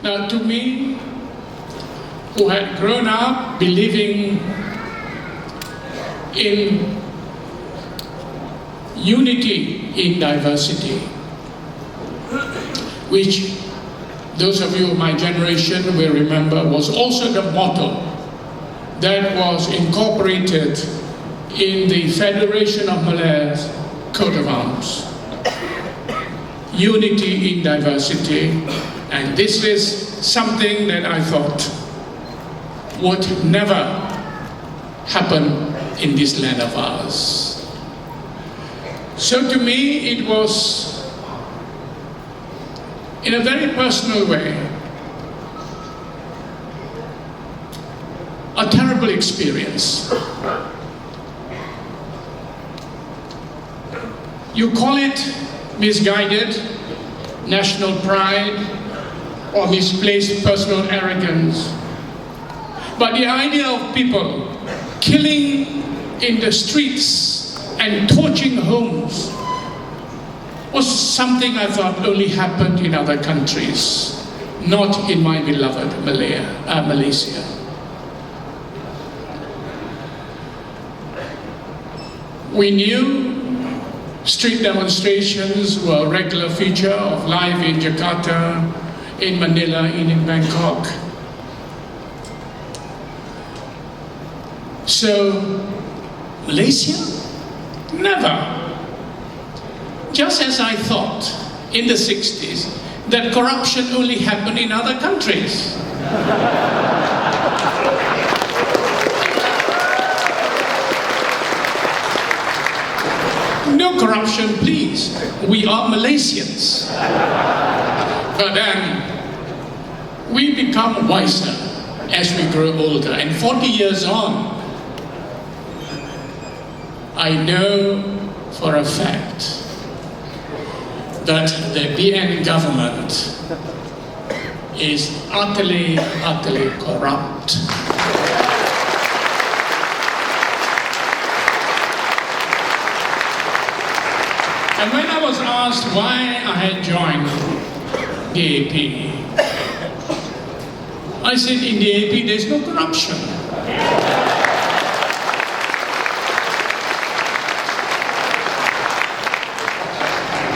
Now, to me, who had grown up believing in unity in diversity, which those of you of my generation will remember was also the motto that was incorporated in the Federation of Malays coat of arms. Unity in diversity, and this is something that I thought would never happen in this land of ours. So to me it was, in a very personal way, a terrible experience. You call it misguided national pride or misplaced personal arrogance, but the idea of people killing in the streets and torching homes was something I thought only happened in other countries, not in my beloved Malaysia. We knew street demonstrations were a regular feature of life in Jakarta, in Manila, and in Bangkok. So, Malaysia? Never. Just as I thought in the 60s that corruption only happened in other countries. No corruption, please. We are Malaysians. But then, we become wiser as we grow older. And 40 years on, I know for a fact that the BN government is utterly corrupt. And when I was asked why I had joined the AP, I said in the AP there's no corruption.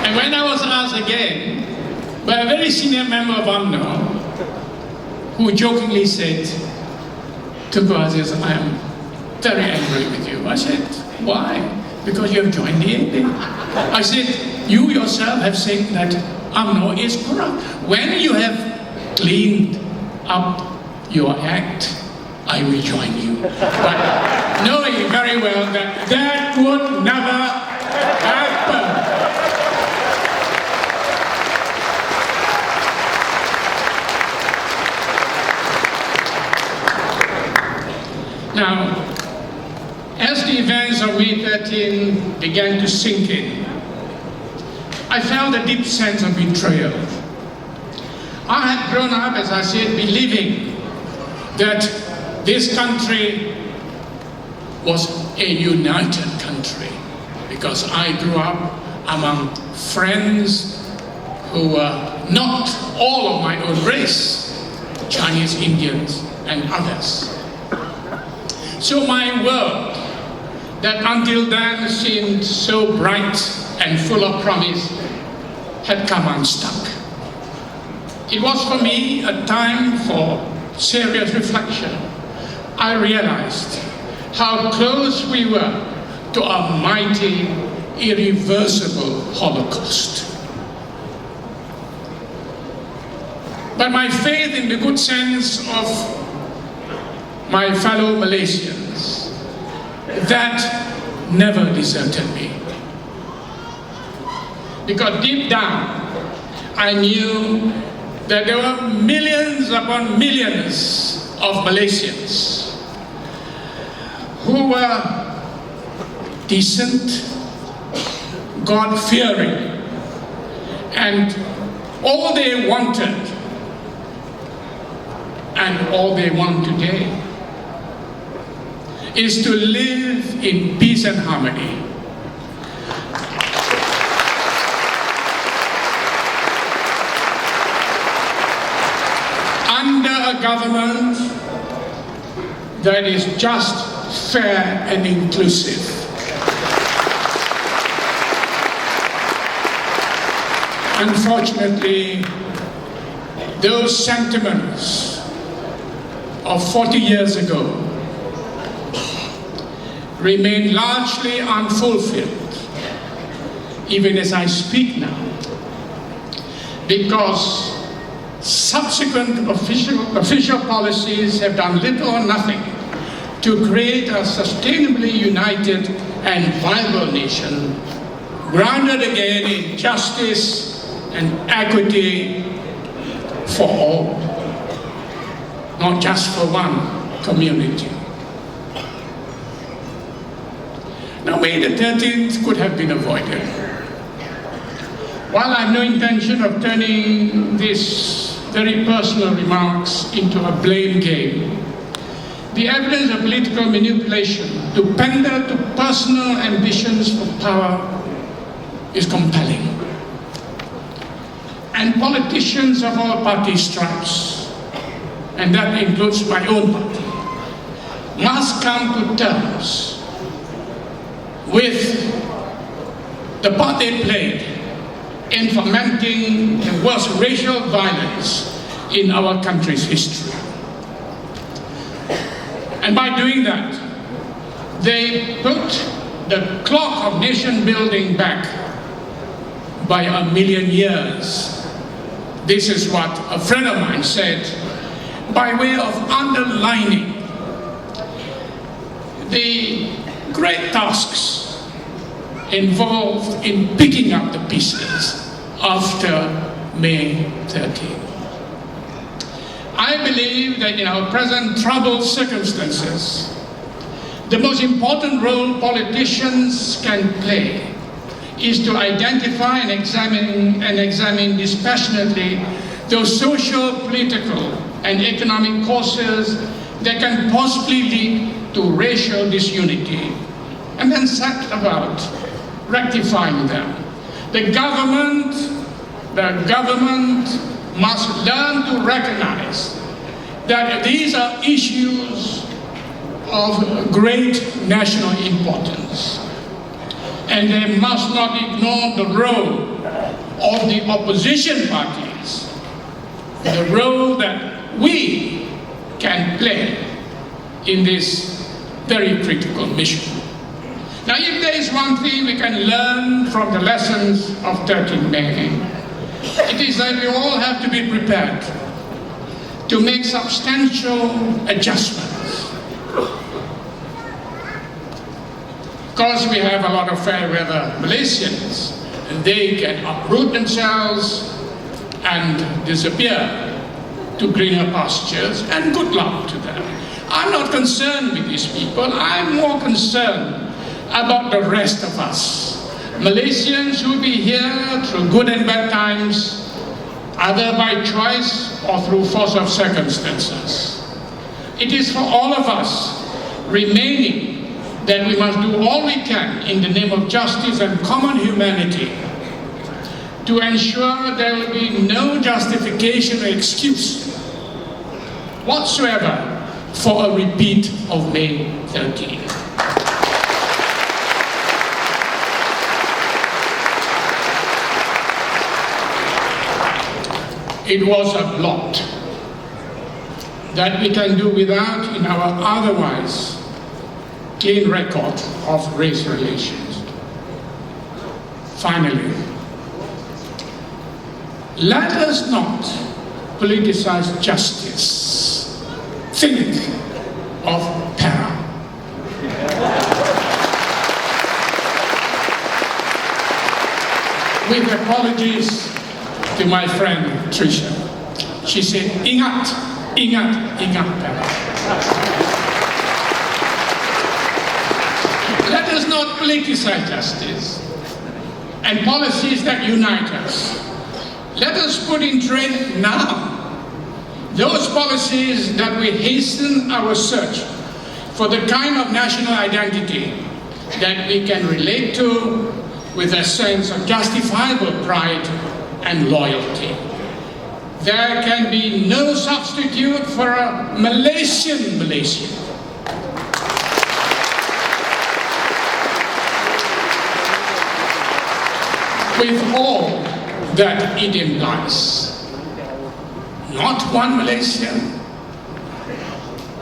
And when I was asked again by a very senior member of UMNO, who jokingly said, Tunku Aziz, I am very angry with you. I said, why? Because you have joined the AP. I said, you yourself have said that UMNO is corrupt. When you have cleaned up your act, I will join you. But knowing very well that that would never happen. Now, as the events of May 13 began to sink in, I felt a deep sense of betrayal. I had grown up, as I said, believing that this country was a united country, because I grew up among friends who were not all of my own race, Chinese, Indians, and others. So my world, that until then seemed so bright and full of promise, had come unstuck. It was for me a time for serious reflection. I realized how close we were to a mighty, irreversible Holocaust. But my faith in the good sense of my fellow Malaysians, that never deserted me. Because deep down, I knew that there were millions upon millions of Malaysians who were decent, God-fearing, and all they wanted, and all they want today, is to live in peace and harmony. a government that is just, fair and inclusive. Unfortunately, those sentiments of 40 years ago remain largely unfulfilled, even as I speak now, because subsequent official policies have done little or nothing to create a sustainably united and viable nation, grounded again in justice and equity for all, not just for one community. Now, May the 13th could have been avoided. While I have no intention of turning these very personal remarks into a blame game, the evidence of political manipulation to pander to personal ambitions for power is compelling. And politicians of all party stripes, and that includes my own party, must come to terms with the part they played in fomenting the worst racial violence in our country's history. And by doing that, they put the clock of nation building back by 1,000,000 years. This is what a friend of mine said, by way of underlining the great tasks involved in picking up the pieces after May 13. I believe that in our present troubled circumstances, the most important role politicians can play is to identify and examine dispassionately those social, political, and economic causes that can possibly lead to racial disunity, and then set about rectifying them. The government must learn to recognize that these are issues of great national importance, and they must not ignore the role of the opposition parties, the role that we can play in this very critical mission. Now, if there is one thing we can learn from the lessons of 13 May, it is that we all have to be prepared to make substantial adjustments. Because we have a lot of fair weather Malaysians, and they can uproot themselves and disappear to greener pastures, and good luck to them. I'm not concerned with these people. I'm more concerned about the rest of us. Malaysians who will be here through good and bad times, either by choice or through force of circumstances. It is for all of us remaining that we must do all we can in the name of justice and common humanity to ensure there will be no justification or excuse whatsoever for a repeat of May 13. It was a blot that we can do without in our otherwise clean record of race relations. Finally, let us not politicize justice. Think of para. With apologies to my friend Tricia, she said, ingat, ingat, ingat para. Let us not politicize justice and policies that unite us. Let us put in trend now those policies that will hasten our search for the kind of national identity that we can relate to with a sense of justifiable pride and loyalty. there can be no substitute for a Malaysian Malaysia. With all that it implies. Not one Malaysia.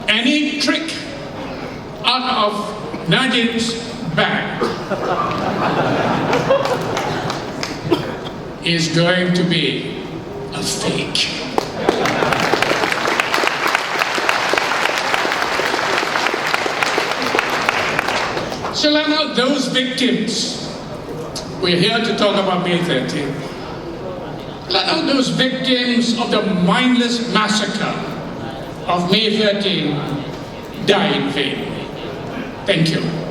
Any trick out of Najib's bag is going to be a fake. So let out those victims. We're here to talk about May 13th. Let out those victims of the mindless massacre of May 13th die in vain. Thank you.